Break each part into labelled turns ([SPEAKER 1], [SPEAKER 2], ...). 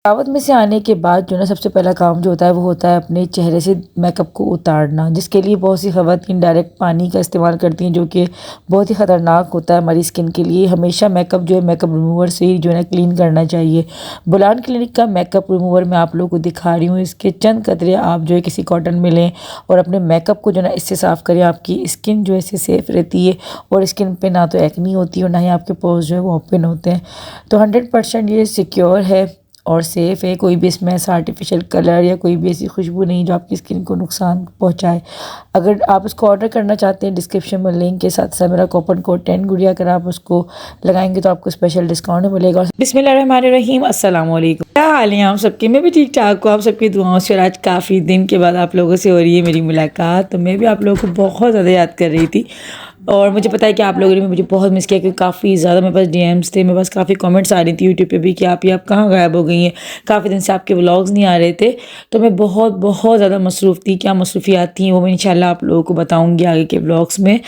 [SPEAKER 1] दावत में से आने के बाद जो ना सबसे पहला काम जो होता है वो होता है अपने चेहरे से मेकअप को उतारना, जिसके लिए बहुत सी ख़वातीन डायरेक्ट पानी का इस्तेमाल करती हैं, जो कि बहुत ही ख़तरनाक होता है हमारी स्किन के लिए। हमेशा मेकअप जो है मेकअप रिमूवर से ही जो है ना क्लीन करना चाहिए। बुलान क्लिनिक का मेकअप रिमूवर मैं आप लोगों को दिखा रही हूँ। इसके चंद कतरे आप जो है किसी कॉटन में लें और अपने मेकअप को जो है ना इससे साफ़ करें। आपकी स्किन जो है इससे सेफ़ रहती है और स्किन पर ना तो एक्नी होती है और ना ही आपके पोर्स जो है वो ओपन होते हैं। तो 100% ये सिक्योर है और सेफ़ है। कोई भी इसमें ऐसा आर्टिफिशियल कलर या कोई भी ऐसी खुशबू नहीं जो आपकी स्किन को नुकसान पहुंचाए। अगर आप इसको ऑर्डर करना चाहते हैं, डिस्क्रिप्शन में लिंक के साथ साथ मेरा कूपन कोड 10 गुड़िया, अगर आप उसको लगाएंगे तो आपको स्पेशल डिस्काउंट मिलेगा। बिस्मिल्लाहिर्रहमानिर्रहीम, अस्सलाम वालेकुम। क्या हाल है आप सबके? मैं भी ठीक ठाक हूँ, आप सबकी दुआओं से। आज काफ़ी दिन के बाद आप लोगों से हो रही है मेरी मुलाकात, तो मैं भी आप लोगों को बहुत ज़्यादा याद कर रही थी और मुझे पता है कि आप लोगों ने मुझे बहुत मिस किया, क्योंकि काफ़ी ज़्यादा मेरे पास डीएम्स थे, मेरे पास काफ़ी कमेंट्स आ रही थी यूट्यूब पे भी कि आप कहाँ गायब हो गई हैं, काफ़ी दिन से आपके व्लॉग्स नहीं आ रहे थे। तो मैं बहुत बहुत ज़्यादा मसरूफ़ थी। क्या मसरूफियात थी वो मैं इंशाल्लाह आप लोगों को बताऊँगी आगे के व्लॉग्स में।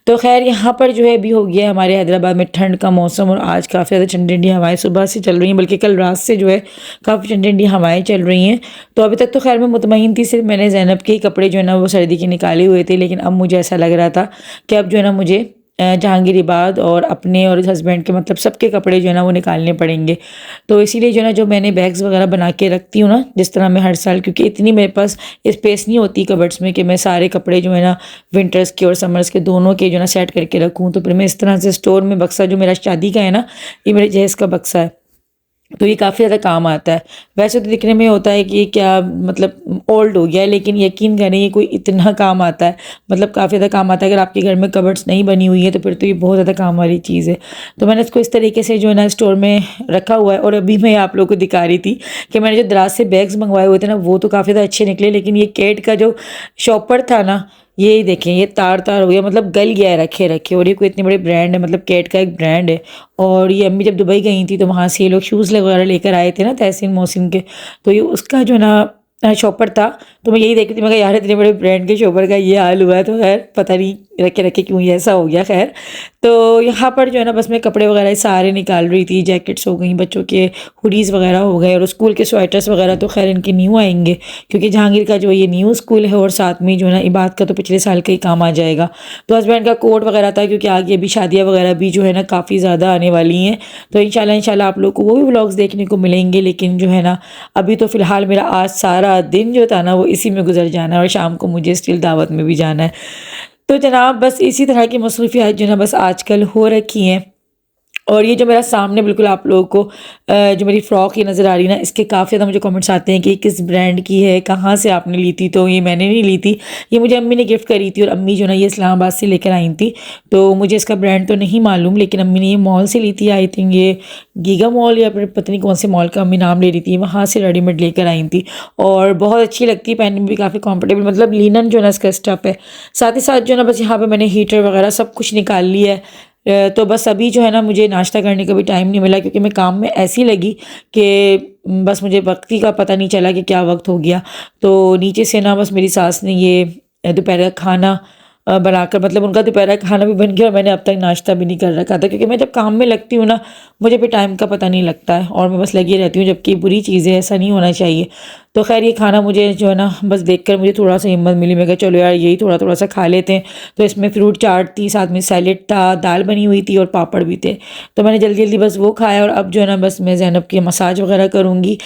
[SPEAKER 1] तो खैर यहाँ पर जो है अभी हो गया है हमारे हैदराबाद में ठंड का मौसम और आज काफ़ी ज़्यादा ठंडी ठंडी हवाएं सुबह से चल रही हैं, बल्कि कल रात से जो है काफ़ी ठंडी ठंडी हवाएं चल रही हैं। तो अभी तक तो खैर मैं मुतमईन थी, सिर्फ मैंने ज़ैनब के ही कपड़े जो है ना वो सर्दी के निकाले हुए थे, लेकिन अब मुझे ऐसा लग रहा था कि अब जो है ना मुझे जहांगीराबाद और अपने और हस्बैंड के मतलब सबके कपड़े जो है ना वो निकालने पड़ेंगे। तो इसीलिए जो है ना जो मैंने बैग्स वगैरह बना के रखती हूँ ना, जिस तरह मैं हर साल, क्योंकि इतनी मेरे पास स्पेस नहीं होती कबर्ड्स में कि मैं सारे कपड़े जो है ना विंटर्स के और समर्स के दोनों के जो है ना सेट करके रखूँ। तो फिर मैं इस तरह से स्टोर में बक्सा जो मेरा शादी का है ना, ये मेरे जहेज़ का बक्सा है, तो ये काफ़ी ज़्यादा काम आता है। वैसे तो दिखने में होता है कि ये क्या मतलब ओल्ड हो गया है, लेकिन यकीन करें ये कोई इतना काम आता है, मतलब काफ़ी ज़्यादा काम आता है। अगर आपके घर में कबर्ड्स नहीं बनी हुई है तो फिर तो ये बहुत ज़्यादा काम वाली चीज़ है। तो मैंने इसको इस तरीके से जो है ना स्टोर में रखा हुआ है। और अभी मैं आप लोगों को दिखा रही थी कि मैंने जो दराज से बैग्स मंगवाए हुए थे ना, वो तो काफ़ी ज़्यादा अच्छे निकले, लेकिन ये कैट का जो शॉपर था ना, ये देखें ये तार तार हो गया, मतलब गल गया है रखे रखे। और ये कोई इतने बड़े ब्रांड है, मतलब कैट का एक ब्रांड है। और ये अम्मी जब दुबई गई थी तो वहाँ से ये लोग शूज़ वगैरह लेकर आए थे ना तहसीन मोहसिन के, तो ये उसका जो ना शॉपर था। तो मैं यही देख रही थी, मैं कहा यार इतने बड़े ब्रांड के शॉपर का ये हाल हुआ है, तो खैर पता नहीं रखे रखे क्यों ये ऐसा हो गया। खैर तो यहाँ पर जो है ना बस मैं कपड़े वगैरह सारे निकाल रही थी। जैकेट्स हो गई, बच्चों के हुडीज़ वगैरह हो गए, और स्कूल के स्वेटर्स वगैरह तो खैर इनके न्यू आएंगे, क्योंकि जहांगीर का जो ये न्यू स्कूल है और साथ में जो है ना इबाद का तो पिछले साल का ही काम आ जाएगा। तो हस्बैंड का कोट वगैरह था, क्योंकि आगे अभी शादियाँ वगैरह भी जो है ना काफ़ी ज़्यादा आने वाली हैं। तो इंशाल्लाह आप लोग को वो भी व्लॉग्स देखने को मिलेंगे। लेकिन जो है ना अभी तो फ़िलहाल मेरा आज सारा दिन जो था ना वो इसी में गुजर जाना है, और शाम को मुझे स्टिल दावत में भी जाना है। तो जनाब बस इसी तरह की मसरूफियात जो है ना बस आजकल हो रखी हैं। और ये जो मेरा सामने बिल्कुल आप लोगों को जो मेरी फ़्रॉक ये नज़र आ रही है ना, इसके काफ़ी ज़्यादा मुझे कमेंट्स आते हैं कि किस ब्रांड की है, कहाँ से आपने ली थी। तो ये मैंने नहीं ली थी, ये मुझे अम्मी ने गिफ्ट करी थी, और अम्मी जो ना ये इस्लामाबाद से लेकर आई थी। तो मुझे इसका ब्रांड तो नहीं मालूम, लेकिन अम्मी ने ये मॉल से ली थी। आई थिंक ये गीगा मॉल या फिर पता नहीं कौन से मॉल का अम्मी नाम ले रही थी, वहाँ से रेडीमेड लेकर आई थी। और बहुत अच्छी लगती है, पहनने में भी काफ़ी कम्फर्टेबल, मतलब लिनन जो है ना इसका स्टफ़ है। साथ ही साथ जो है ना बस यहाँ पर मैंने हीटर वगैरह सब कुछ निकाल लिया है। तो बस अभी जो है ना मुझे नाश्ता करने का भी टाइम नहीं मिला, क्योंकि मैं काम में ऐसी लगी कि बस मुझे वक्त ही का पता नहीं चला कि क्या वक्त हो गया। तो नीचे से ना बस मेरी सास ने ये दोपहर का खाना बनाकर, मतलब उनका दोपहर का खाना भी बन गया और मैंने अब तक नाश्ता भी नहीं कर रखा था, क्योंकि मैं जब काम में लगती हूँ ना मुझे भी टाइम का पता नहीं लगता है और मैं बस लगी रहती हूँ, जबकि बुरी चीज़ है, ऐसा नहीं होना चाहिए। तो खैर ये खाना मुझे जो है ना बस देखकर मुझे थोड़ा सा हिम्मत मिली, मैं कहा चलो यार यही थोड़ा थोड़ा सा खा लेते हैं। तो इसमें फ्रूट चाट थी, साथ में सैलेड था, दाल बनी हुई थी और पापड़ भी थे। तो मैंने जल्दी जल्दी बस वो खाया, और अब जो है ना बस मैं ज़ैनब की मसाज वगैरह करूँगी।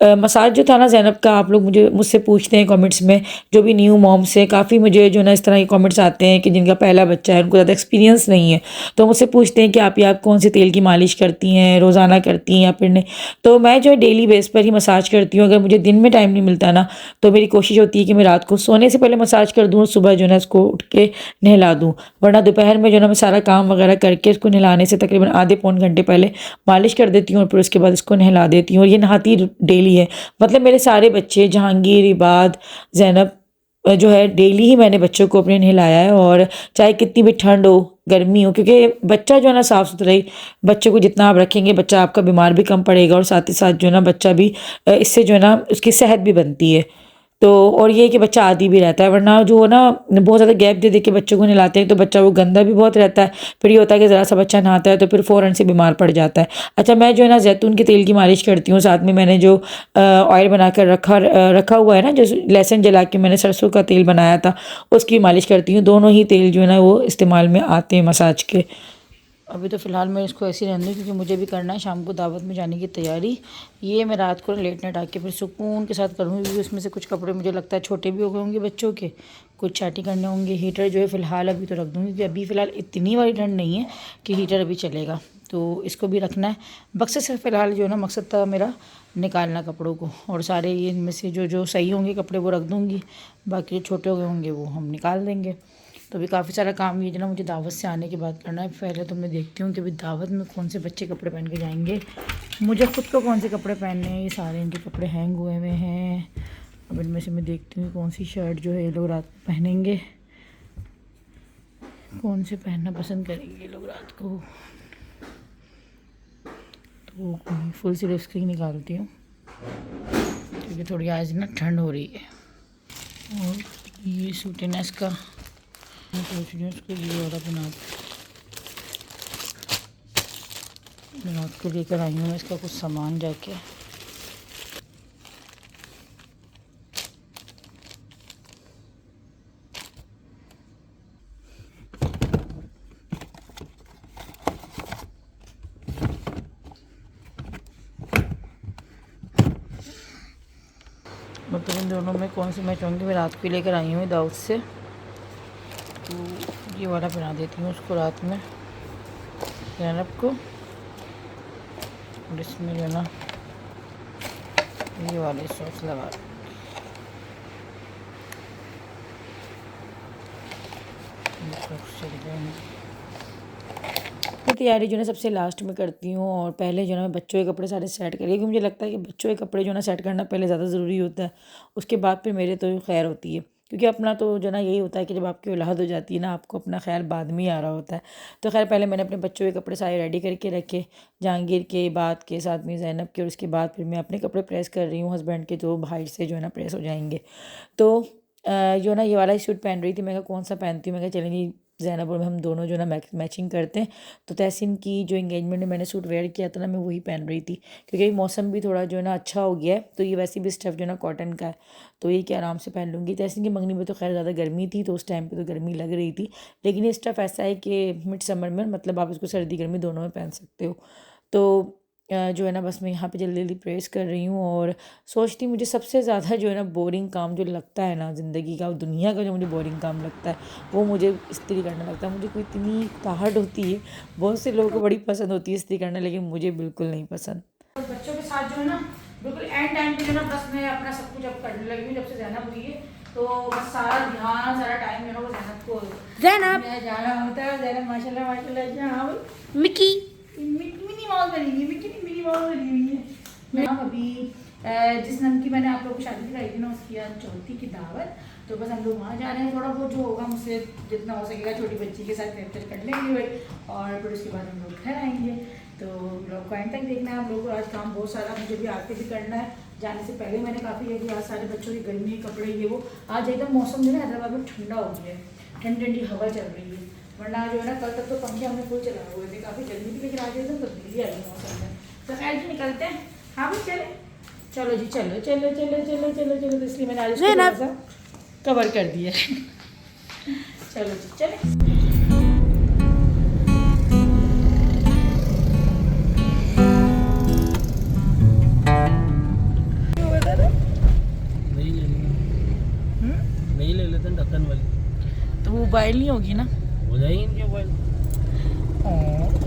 [SPEAKER 1] मसाज जो था ना ज़ैनब का, आप लोग मुझसे पूछते हैं कमेंट्स में, जो भी न्यू मॉम्स हैं, काफ़ी मुझे जो ना इस तरह के कमेंट्स आते हैं कि जिनका पहला बच्चा है, उनको ज़्यादा एक्सपीरियंस नहीं है, तो मुझसे पूछते हैं कि आप कौन से तेल की मालिश करती हैं, रोज़ाना करती हैं या फिर नहीं। तो मैं जो है डेली बेस पर ही मसाज करती हूँ। अगर मुझे दिन में टाइम नहीं मिलता ना, तो मेरी कोशिश होती है कि मैं रात को सोने से पहले मसाज कर दूँ और सुबह जो है ना इसको उठ के नहला दूँ। वरना दोपहर में जो है ना मैं सारा काम वगैरह करके इसको नहलाने से तकरीबन आधे पौन घंटे पहले मालिश कर देती हूँ, और फिर उसके बाद इसको नहला देती हूँ। और ये नहाती डेली है, मतलब मेरे सारे बच्चे जहांगीर, इबाद, ज़ैनब जो है डेली ही मैंने बच्चों को अपने नहलाया है। और चाहे कितनी भी ठंड हो, गर्मी हो, क्योंकि बच्चा जो है ना साफ़ सुथरा ही, बच्चे को जितना आप रखेंगे बच्चा आपका बीमार भी कम पड़ेगा, और साथ ही साथ जो है ना बच्चा भी इससे जो है ना उसकी सेहत भी बनती है। तो और ये है कि बच्चा आदी भी रहता है, वरना जो ना बहुत ज़्यादा गैप दे दे के बच्चों को नहलाते हैं तो बच्चा वो गंदा भी बहुत रहता है। फिर ये होता है कि ज़रा सा बच्चा नहाता है तो फिर फ़ौरन से बीमार पड़ जाता है। अच्छा, मैं जो है ना जैतून के तेल की मालिश करती हूँ, साथ में मैंने जो ऑयल बनाकर रखा हुआ है ना, जो लहसुन जला के मैंने सरसों का तेल बनाया था उसकी मालिश करती हूँ। दोनों ही तेल जो है ना वो इस्तेमाल में आते हैं मसाज के। अभी तो फ़िलहाल मैं इसको ऐसे ही रहने दूँ क्योंकि मुझे भी करना है शाम को दावत में जाने की तैयारी। ये मैं रात को लेट नाइट आके फिर सुकून के साथ करूँगी, क्योंकि उसमें से कुछ कपड़े मुझे लगता है छोटे भी हो गए होंगे बच्चों के, कुछ चाटी करने होंगे। हीटर जो है फ़िलहाल अभी तो रख दूँगी, क्योंकि अभी फ़िलहाल इतनी वाली ठंड नहीं है कि हीटर अभी चलेगा, तो इसको भी रखना है। बक्से से फ़िलहाल जो है ना मकसद था मेरा निकालना कपड़ों को, और सारे ये इनमें से जो जो सही होंगे कपड़े वो रख दूँगी, बाकी जो छोटे हो गए होंगे वो हम निकाल देंगे। तो अभी काफ़ी सारा काम ये जो ना मुझे दावत से आने के बाद करना है। पहले तो मैं देखती हूँ कि अभी दावत में कौन से बच्चे कपड़े पहन के जाएंगे, मुझे खुद को कौन से कपड़े पहनने हैं। ये सारे इनके कपड़े हैंग हुए हुए हैं। अब इनमें से मैं देखती हूँ कौन सी शर्ट जो है ये लोग रात को पहनेंगे, कौन से पहनना पसंद करेंगे लोग रात को। तो फुल स्लीव्स की निकालती हूँ क्योंकि थोड़ी आज ना ठंड हो रही है। और ये सूटेनेस का मैं सोच रही हूँ उसको ये वाला रात को लेकर आई हूँ इसका कुछ सामान जाके। मतलब इन दोनों में कौन सी मैं चाहूँगी, मैं रात को लेकर आई हूँ दाऊद से, तो ये वाला पहना देती हूँ उसको रात में ज़ैनब को। और इसमें जो है ना ये वाले सॉक्स लगा तो तैयारी जो है सबसे लास्ट में करती हूँ, और पहले जो है मैं बच्चों के कपड़े सारे सेट करिए, क्योंकि मुझे लगता है कि बच्चों के कपड़े जो है ना सेट करना पहले ज़्यादा ज़रूरी होता है, उसके बाद फिर मेरे तो खैर होती है। क्योंकि अपना तो जो ना यही होता है कि जब आपकी औलाद हो जाती है ना आपको अपना ख्याल बाद में ही आ रहा होता है। तो खैर पहले मैंने अपने बच्चों के कपड़े सारे रेडी करके रखे, जहांगीर के, बाद के, साथ में ज़ैनब के, और उसके बाद फिर मैं अपने कपड़े प्रेस कर रही हूँ हस्बैंड के, जो बाहर से जो है ना प्रेस हो जाएंगे। तो जो ना ये वाला सूट पहन रही थी, मैं कहा कौन सा पहनती हूँ, मैं कहा चलेंगी ज़ैनब और हम दोनों जो ना मैचिंग करते हैं। तो तहसीन की जो एंगेजमेंट में मैंने सूट वेयर किया था ना, मैं वही पहन रही थी, क्योंकि मौसम भी थोड़ा जो है ना अच्छा हो गया है, तो ये वैसे भी स्टफ़ जो है ना कॉटन का है, तो ये कि आराम से पहन लूँगी। तहसीन की मंगनी में तो खैर ज़्यादा गर्मी थी, तो उस टाइम पे तो गर्मी लग रही थी, लेकिन ये स्टफ़ ऐसा है कि मिड समर में मतलब आप इसको सर्दी गर्मी दोनों में पहन सकते हो। तो जो है ना बस मैं यहाँ पे जल्दी जल्दी प्रेस कर रही हूँ, और सोचती मुझे सबसे ज़्यादा जो है ना बोरिंग काम जो लगता है ना ज़िंदगी का, दुनिया का जो मुझे बोरिंग काम लगता है वो मुझे इस्त्री करना लगता है। मुझे कोई इतनी ताहट होती है, बहुत से लोगों को बड़ी पसंद होती है इस्त्री करना, लेकिन मुझे बिल्कुल नहीं पसंद। बच्चों के साथ जो है ना बिल्कुल एंड टाइम पे जो ना बस मैं अपना सब कुछ अब करने लगी हूँ, जब से ज़ैनब हुई है तो बस सारा ध्यान सारा टाइम जो है ना वो ज़ैनब को जाना होता है। ज़ैनब माशाल्लाह माशाल्लाह, हाँ भाई मिकी मिनी माउस बनी हुई है, मिनी माउस बनी हुई है। मैं अभी जिस नन की मैंने आप लोगों को शादी दिखाई थी ना, उसकी आज चौथी की दावत, तो बस हम लोग वहाँ जा रहे हैं। थोड़ा बहुत जो होगा मुझसे जितना हो सकेगा छोटी बच्ची के साथ कैप्चर कर लेंगे भाई, और फिर उसके बाद हम लोग घर आएंगे। तो ब्लॉग को एंड तक देखना है आप लोगों को। आज काम बहुत सारा मुझे भी आके भी करना है, जाने से पहले मैंने काफ़ी किया कि आज सारे बच्चों की गर्मी के कपड़े ये वो। आज एकदम मौसम जो है हैदराबाद में ठंडा हो गया है, ठंडी ठंडी हवा चल रही है, वरना जो है ना कल तक तो पंखे हमने फुल चलाए हुए थे, काफ़ी गर्मी थी, लेकिन आज एकदम तब्दीली आई मौसम में। तो खैर जी निकलते हैं। हाँ भाई चले, चलो जी, चलो चलो चलो चलो चलो चलो, तो इसलिए मैंने आज इसको थोड़ा सा कवर कर दिया। चलो जी चले।
[SPEAKER 2] नहीं ले लेते हैं ढक्कन वाली,
[SPEAKER 1] तो वो मोबाइल नहीं होगी ना,
[SPEAKER 2] हो जाएगी इनके मोबाइल,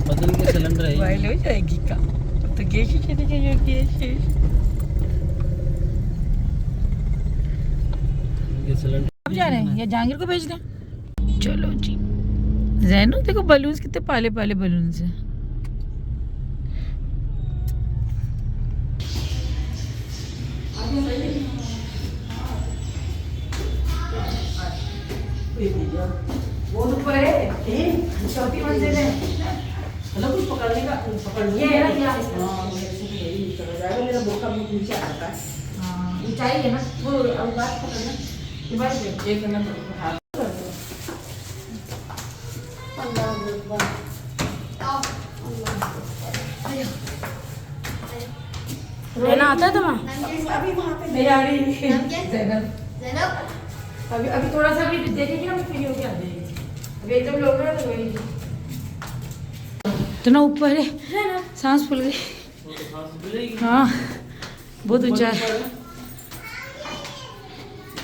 [SPEAKER 2] बदल के सिलेंडर है
[SPEAKER 1] मोबाइल हो जाएगी का, तो गैस ही चली जाएगी गैस।
[SPEAKER 2] इनके सिलेंडर
[SPEAKER 1] अब जा रहे हैं या जहांगीर को भेज दें? चलो जी। ज़ैनू देखो बलून्स कितने पाले पाले बलून्स हैं। वो ऊपर है, चौथी मंजिल है।
[SPEAKER 2] मतलब कुछ पकड़ने का पकड़
[SPEAKER 1] ये है ना,
[SPEAKER 2] हाँ, मेरे से यही चला जाएगा, मेरा बोका नीचे आता है।
[SPEAKER 1] हाँ ऊंचाई है ना वो अब बात पकड़ना कि बात एक नंबर हाथ कर दो। अल्लाह अकबर रोना आता है तुम्हें? अभी वहाँ पे नहीं आ रही ज़ैनब अभी अभी थोड़ा सा भी देखेगी ना फ्री होके आ जाएगी। अभी एकदम लोग ना तो वही इतना ऊपर है सांस फूल गई। हाँ बहुत ऊंचा है।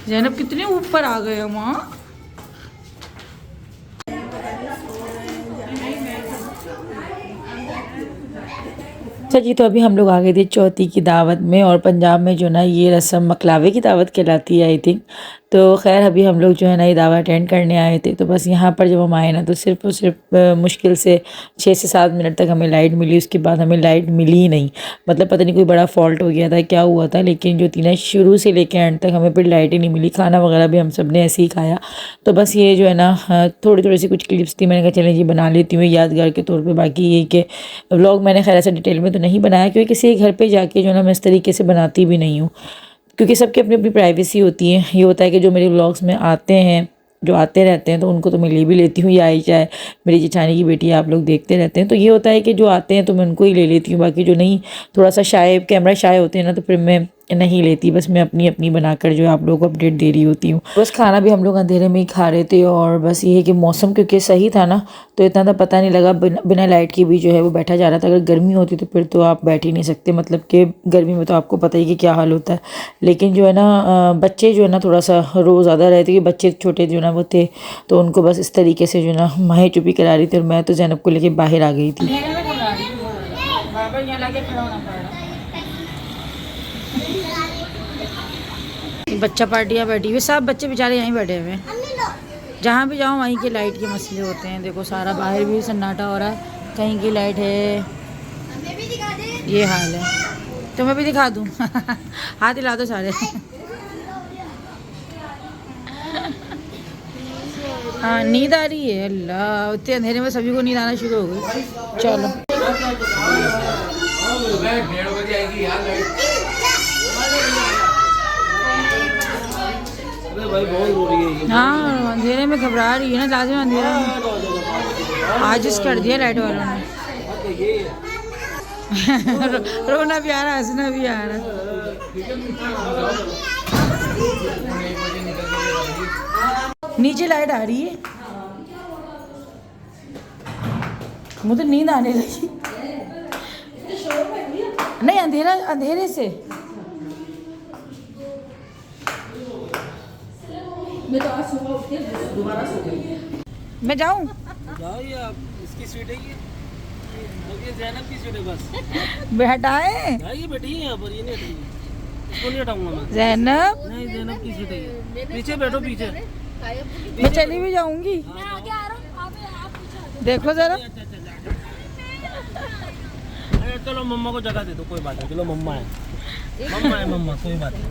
[SPEAKER 1] ज़ैनब कितने ऊपर आ गए वहाँ। अच्छा जी, तो अभी हम लोग आ गए थे चौथी की दावत में और पंजाब में जो ना ये रस्म मकलावे की दावत कहलाती है आई थिंक। तो खैर अभी हम लोग जो है ना ये दावत अटेंड करने आए थे। तो बस यहाँ पर जब हम आए ना तो सिर्फ और सिर्फ मुश्किल से 6 से 7 मिनट तक हमें लाइट मिली। उसके बाद हमें लाइट मिली ही नहीं। मतलब पता नहीं कोई बड़ा फॉल्ट हो गया था क्या हुआ था, लेकिन जो थी ना शुरू से लेकर एंड तक हमें फिर लाइट ही नहीं मिली। खाना वगैरह भी हम सब ने ऐसे ही खाया। तो बस ये जो है ना थोड़ी थोड़ी सी कुछ क्लिप्स थी, मैंने कहा चलें जी बना लेती हूँ यादगार के तौर पर। बाकी ये कि व्लॉग मैंने खैर ऐसा डिटेल में तो नहीं बनाया, क्योंकि किसी घर पे जाके जो ना मैं इस तरीके से बनाती भी नहीं हूँ, क्योंकि सबकी अपनी अपनी प्राइवेसी होती है। ये होता है कि जो मेरे व्लॉग्स में आते हैं, जो आते रहते हैं, तो उनको तो मैं ले भी लेती हूँ। या आई चाहे मेरी जेठानी की बेटी आप लोग देखते रहते हैं, तो ये होता है कि जो आते हैं तो मैं उनको ही ले लेती हूँ। बाकी जो नहीं थोड़ा सा शाय कैमरा शाय होते हैं ना, तो फिर मैं नहीं लेती। बस मैं अपनी अपनी बनाकर जो आप लोगों को अपडेट दे रही होती हूँ। बस खाना भी हम लोग अंधेरे में ही खा रहे थे। और बस ये है कि मौसम क्योंकि सही था ना, तो इतना तो पता नहीं लगा। बिना लाइट की भी जो है वो बैठा जा रहा था। अगर गर्मी होती तो फिर तो आप बैठ ही नहीं सकते, मतलब कि गर्मी में तो आपको पता ही कि क्या हाल होता है। लेकिन जो है ना बच्चे जो है ना थोड़ा सा रो ज़्यादा रहे थे, कि बच्चे छोटे जो ना वो थे, तो उनको बस इस तरीके से जो ना माहें चुपी करा रही थी। और मैं तो ज़ैनब को लेके बाहर आ गई थी। बच्चा पार्टियाँ बैठी हुई, सब बच्चे बेचारे यहीं बैठे हुए हैं। जहाँ भी जाऊँ वहीं के लाइट के मसले होते हैं। देखो सारा बाहर भी सन्नाटा हो रहा है, कहीं की लाइट है, ये हाल है। तो मैं भी दिखा दूँ हाथ हिला दो सारे हाँ नींद आ रही है। अल्लाह इतने अंधेरे में सभी को नींद आना शुरू हो गई। चलो
[SPEAKER 2] भाई बहुत रो रही है।
[SPEAKER 1] हाँ अंधेरे में घबरा रही है ना, लाजमी अंधेरा में आजिज़ कर दिया लाइट वालों ने रोना भी आ रहा, हंसना भी आ रहा। नीचे लाइट आ रही है, मुझे नींद आने लगी। नहीं अंधेरा, अंधेरे से मैं तो आज सुबह उठ के दोबारा सो गई। मैं जाऊँ?
[SPEAKER 2] जाइए आप, इसकी सीट है ये ज़ैनब की सीट है बस।
[SPEAKER 1] हटाए
[SPEAKER 2] जाइए बैठिए यहाँ पर, ये नहीं हटेगी, इसको नहीं हटाऊंगा मैं।
[SPEAKER 1] ज़ैनब
[SPEAKER 2] नहीं ज़ैनब की सीट है ये, पीछे बैठो पीछे।
[SPEAKER 1] मैं चली भी जाऊंगी, देखो जरा।
[SPEAKER 2] चलो मम्मा को जगह दे दो, कोई बात नहीं। चलो मम्मा है, मम्मा है, मम्मा कोई बात नहीं,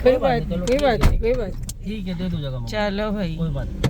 [SPEAKER 1] कोई बात नहीं, कोई बात नहीं, कोई बात।
[SPEAKER 2] ठीक है दे दो जगह मम्मा।
[SPEAKER 1] चलो भाई
[SPEAKER 2] कोई बात नहीं।